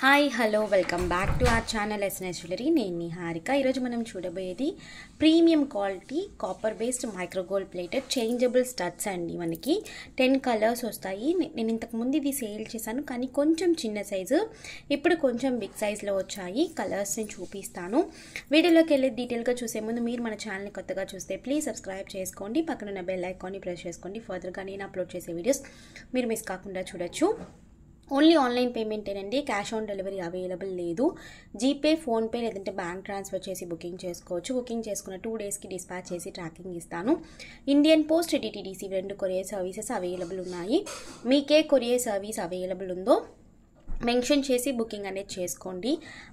Hi hello welcome back to our channel SNS jewellery. నేను నిహారిక. ఈరోజు మనం చూడబోయేది premium quality copper based micro gold plated changeable studs అండి. మనకి 10 కలర్స్ వస్తాయి. నేను ఇంతకుముందు ఇది సేల్ చేశాను, కానీ కొంచెం చిన్న సైజు, ఇప్పుడు కొంచెం బిగ్ సైజ్లో వచ్చాయి. కలర్స్ నేను చూపిస్తాను. వీడియోలోకి వెళ్ళి డీటెయిల్గా చూసే ముందు మీరు మన ఛానల్ని కొత్తగా చూస్తే ప్లీజ్ సబ్స్క్రైబ్ చేసుకోండి. పక్కన ఉన్న బెల్ ఐకాన్ని ప్రెస్ చేసుకోండి. ఫర్దర్గా నేను అప్లోడ్ చేసే వీడియోస్ మీరు మిస్ కాకుండా చూడొచ్చు. ఓన్లీ ఆన్లైన్ పేమెంటేనండి, క్యాష్ ఆన్ డెలివరీ అవైలబుల్ లేదు. జీపే, ఫోన్పే లేదంటే బ్యాంక్ ట్రాన్స్ఫర్ చేసి బుకింగ్ చేసుకోవచ్చు. బుకింగ్ చేసుకున్న 2 డేస్కి డిస్పాచ్ చేసి ట్రాకింగ్ ఇస్తాను. Indian post, DTDC 2 courier services available ఉన్నాయి. మీకే కొరియర్ సర్వీస్ అవైలబుల్ ఉందో మెన్షన్ చేసి బుకింగ్ అనేది చేసుకోండి.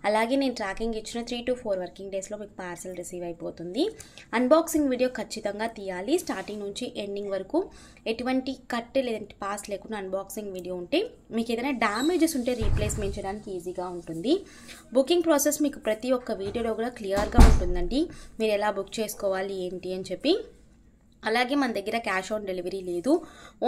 అలాగే నేను ట్రాకింగ్ ఇచ్చిన 3 to 4 వర్కింగ్ డేస్లో మీకు పార్సల్ రిసీవ్ అయిపోతుంది. అన్బాక్సింగ్ వీడియో ఖచ్చితంగా తీయాలి. స్టార్టింగ్ నుంచి ఎండింగ్ వరకు ఎటువంటి కట్ లేదంటే పాస్ లేకుండా అన్బాక్సింగ్ వీడియో ఉంటే మీకు ఏదైనా డ్యామేజెస్ ఉంటే రీప్లేస్మెంట్ చేయడానికి ఈజీగా ఉంటుంది. బుకింగ్ ప్రాసెస్ మీకు ప్రతి ఒక్క వీడియోలో కూడా క్లియర్గా ఉంటుందండి. మీరు ఎలా బుక్ చేసుకోవాలి ఏంటి అని చెప్పి. అలాగే మన దగ్గర క్యాష్ ఆన్ డెలివరీ లేదు,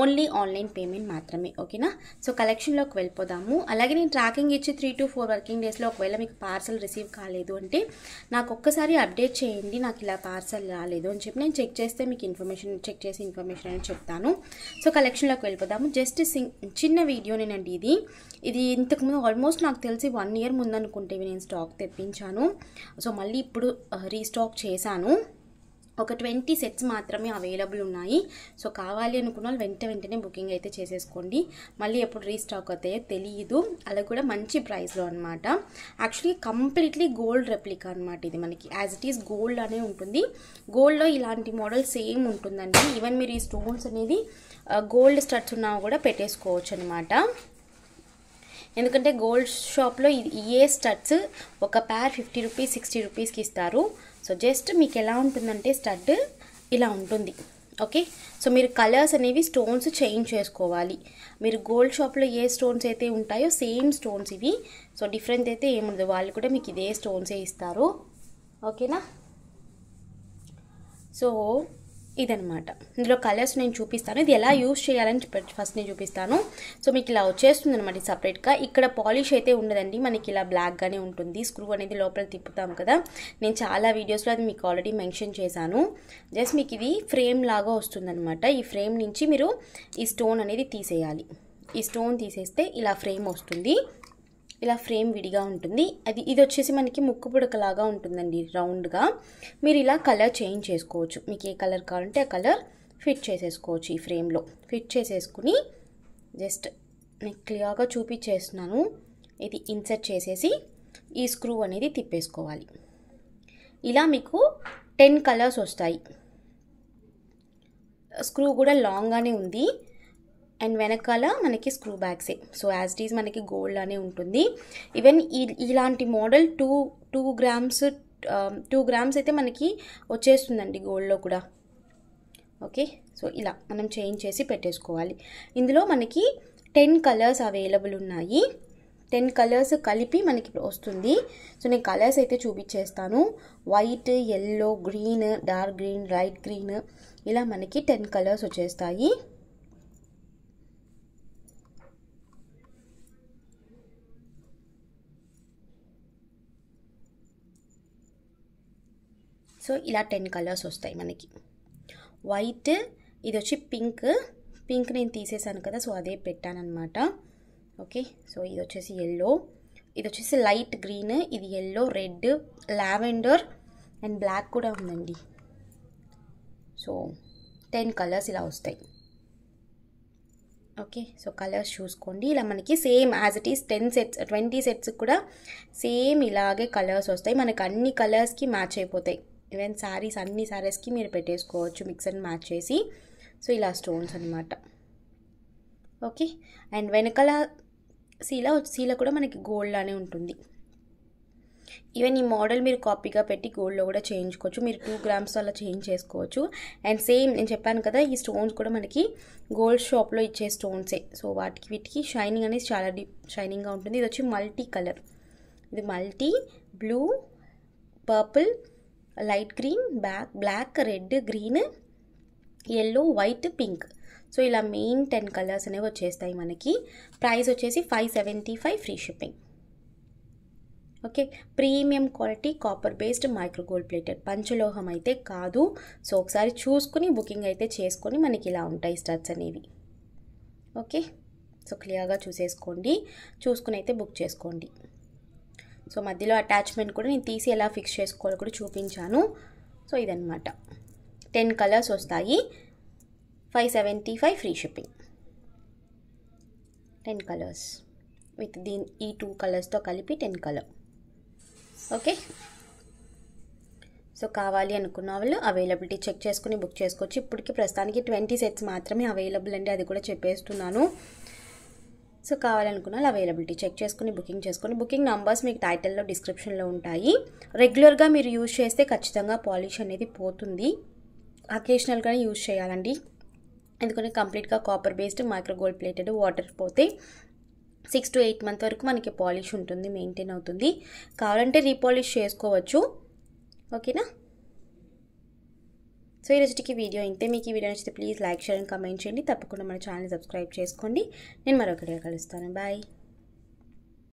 ఓన్లీ ఆన్లైన్ పేమెంట్ మాత్రమే. ఓకేనా? సో కలెక్షన్లోకి వెళ్ళిపోదాము. అలాగే నేను ట్రాకింగ్ ఇచ్చి 3 to 4 వర్కింగ్ డేస్లో ఒకవేళ మీకు పార్సల్ రిసీవ్ కాలేదు అంటే నాకు ఒక్కసారి అప్డేట్ చేయండి, నాకు ఇలా పార్సల్ రాలేదు అని చెప్పి నేను చెక్ చేస్తే మీకు చెక్ చేసి ఇన్ఫర్మేషన్ అనేది చెప్తాను. సో కలెక్షన్లోకి వెళ్ళిపోదాము. జస్ట్ చిన్న వీడియోనేనండి ఇది ఇంతకుముందు ఆల్మోస్ట్ నాకు తెలిసి 1 year ముందు అనుకుంటే నేను స్టాక్ తెప్పించాను. సో మళ్ళీ ఇప్పుడు రీస్టాక్ చేశాను. ఒక 20 సెట్స్ మాత్రమే అవైలబుల్ ఉన్నాయి. సో కావాలి అనుకున్న వాళ్ళు వెంటనే బుకింగ్ అయితే చేసేసుకోండి. మళ్ళీ ఎప్పుడు రీస్టాక్ అవుతాయో తెలియదు. అలా కూడా మంచి ప్రైస్లో అనమాట. యాక్చువల్లీ కంప్లీట్లీ గోల్డ్ రెప్లికా అనమాట. ఇది మనకి యాజ్ ఇట్ ఈస్ గోల్డ్ అనే ఉంటుంది. గోల్డ్లో ఇలాంటి మోడల్ సేమ్ ఉంటుందండి. ఈవెన్ మీరు ఈ స్టోన్స్ అనేది గోల్డ్ స్టడ్స్ ఉన్నా కూడా పెట్టేసుకోవచ్చు అనమాట. ఎందుకంటే గోల్డ్ షాప్లో ఏ స్టడ్స్ ఒక పేర్ 50 రూపీస్ 60 రూపీస్కి ఇస్తారు. సో జస్ట్ మీకు ఎలా ఉంటుందంటే స్టడ్ ఇలా ఉంటుంది. ఓకే, సో మీరు కలర్స్ అనేవి స్టోన్స్ చేంజ్ చేసుకోవాలి. మీరు గోల్డ్ షాప్లో ఏ స్టోన్స్ అయితే ఉంటాయో సేమ్ స్టోన్స్ ఇవి. సో డిఫరెంట్ అయితే ఏముండదు, వాళ్ళు కూడా మీకు ఇదే స్టోన్సే ఇస్తారు. ఓకేనా? సో ఇదనమాట. ఇందులో కలర్స్ నేను చూపిస్తాను. ఇది ఎలా యూజ్ చేయాలని ఫస్ట్ నేను చూపిస్తాను. సో మీకు ఇలా వచ్చేస్తుంది అనమాట సపరేట్గా. ఇక్కడ పాలిష్ అయితే ఉండదండి, మనకి ఇలా బ్లాక్గానే ఉంటుంది. స్క్రూ అనేది లోపల తిప్పుతాం కదా, నేను చాలా వీడియోస్లో అది మీకు ఆల్రెడీ మెన్షన్ చేశాను. జస్ట్ మీకు ఇది ఫ్రేమ్ లాగా వస్తుందన్నమాట. ఈ ఫ్రేమ్ నుంచి మీరు ఈ స్టోన్ అనేది తీసేయాలి. ఈ స్టోన్ తీసేస్తే ఇలా ఫ్రేమ్ వస్తుంది. ఇలా ఫ్రేమ్ విడిగా ఉంటుంది. ఇది వచ్చేసి మనకి ముక్కు పుడకలాగా ఉంటుందండి, రౌండ్గా. మీరు ఇలా కలర్ చేంజ్ చేసుకోవచ్చు. మీకు ఏ కలర్ కావాలంటే ఆ కలర్ ఫిట్ చేసేసుకోవచ్చు. ఈ ఫ్రేమ్లో ఫిట్ చేసేసుకుని జస్ట్ నేను క్లియర్గా చూపించేస్తున్నాను. ఇది ఇన్సర్ట్ చేసేసి ఈ స్క్రూ అనేది తిప్పేసుకోవాలి. ఇలా మీకు 10 కలర్స్ వస్తాయి. స్క్రూ కూడా లాంగ్గానే ఉంది. అండ్ వెనకాల మనకి స్క్రూ బ్యాగ్సే. సో యాజ్ ఇట్ ఈజ్ మనకి గోల్డ్ అనే ఉంటుంది. ఈవెన్ ఇలాంటి మోడల్ 2 గ్రామ్స్ అయితే మనకి వచ్చేస్తుందండి గోల్డ్లో కూడా. ఓకే, సో ఇలా మనం చేంజ్ చేసి పెట్టేసుకోవాలి. ఇందులో మనకి 10 కలర్స్ అవైలబుల్ ఉన్నాయి. 10 కలర్స్ కలిపి మనకి వస్తుంది. సో నేను కలర్స్ అయితే చూపించేస్తాను. White, yellow, green, dark green, light green, ఇలా మనకి 10 కలర్స్ వచ్చేస్తాయి. సో ఇలా 10 కలర్స్ వస్తాయి మనకి. వైట్, ఇది వచ్చి పింక్ నేను తీసేసాను కదా, సో అదే పెట్టానన్నమాట. ఓకే, సో ఇది వచ్చేసి ఎల్లో, ఇది వచ్చేసి లైట్ గ్రీన్, ఇది yellow, red, lavender and black కూడా ఉందండి. సో 10 కలర్స్ ఇలా వస్తాయి. ఓకే, సో కలర్స్ చూసుకోండి. ఇలా మనకి same as it is 20 sets కూడా సేమ్ ఇలాగే కలర్స్ వస్తాయి. మనకి అన్ని కలర్స్కి మ్యాచ్ అయిపోతాయి. ఈవెన్ అన్ని శారీస్కి మీరు పెట్టేసుకోవచ్చు మిక్స్ అండ్ మ్యాచ్ చేసి. సో ఇలా స్టోన్స్ అనమాట. ఓకే, అండ్ వెనకాల సీల కూడా మనకి గోల్డ్ లానే ఉంటుంది. ఈవెన్ ఈ మోడల్ మీరు కాపీగా పెట్టి గోల్డ్లో కూడా చేయించుకోవచ్చు. మీరు 2 గ్రామ్స్ అలా చేంజ్ చేసుకోవచ్చు. అండ్ సేమ్ నేను చెప్పాను కదా, ఈ స్టోన్స్ కూడా మనకి గోల్డ్ షాప్లో ఇచ్చే స్టోన్సే. సో వీటికి షైనింగ్ అనేది చాలా షైనింగ్గా ఉంటుంది. ఇది వచ్చి మల్టీ కలర్. ఇది multi blue, purple, light green, black, red, green, yellow, white, pink. So ఇలా మెయిన్ 10 కలర్స్ అనేవి వచ్చేస్తాయి మనకి. ప్రైస్ వచ్చేసి 575 free shipping. Okay, premium quality copper based micro gold plated, పంచలోహం అయితే కాదు. సో ఒకసారి చూసుకుని బుకింగ్ అయితే చేసుకొని మనకి ఇలా ఉంటాయి స్టడ్స్ అనేవి. ఓకే, సో క్లియర్గా చూసేసుకోండి, చూసుకుని అయితే బుక్ చేసుకోండి. సో మధ్యలో అటాచ్మెంట్ కూడా నేను తీసి ఎలా ఫిక్స్ చేసుకోవాలో కూడా చూపించాను. సో ఇదన్నమాట, 10 కలర్స్ వస్తాయి, 575 ఫ్రీ షిప్పింగ్. 10 కలర్స్ విత్ ఈ 2 కలర్స్తో కలిపి 10 కలర్. ఓకే, సో కావాలి అనుకున్న వాళ్ళు అవైలబిలిటీ చెక్ చేసుకుని బుక్ చేసుకోవచ్చు. ఇప్పటికి ప్రస్తుతానికి 20 సెట్స్ మాత్రమే అవైలబుల్ అండి, అది కూడా చెప్పేస్తున్నాను. సో కావాలనుకున్న వాళ్ళు అవైలబిలిటీ చెక్ చేసుకుని బుకింగ్ చేసుకుని, బుకింగ్ నంబర్స్ మీకు టైటిల్లో డిస్క్రిప్షన్లో ఉంటాయి. రెగ్యులర్గా మీరు యూజ్ చేస్తే ఖచ్చితంగా పాలిష్ అనేది పోతుంది, అకేషనల్గానే యూజ్ చేయాలండి. ఎందుకంటే కంప్లీట్గా copper based micro gold plated, water పోతే 6 to 8 months వరకు మనకి పాలిష్ ఉంటుంది, మెయింటైన్ అవుతుంది. కావాలంటే రీపాలిష్ చేసుకోవచ్చు. ఓకేనా? సో ఈ రోజుకి వీడియో ఇంతే. మీకు ఈ వీడియో నచ్చితే please like, share and comment చేయండి. తప్పకుండా మన ఛానల్ సబ్స్క్రైబ్ చేసుకోండి. నేను మరొకటిగా కలుస్తాను. బాయ్.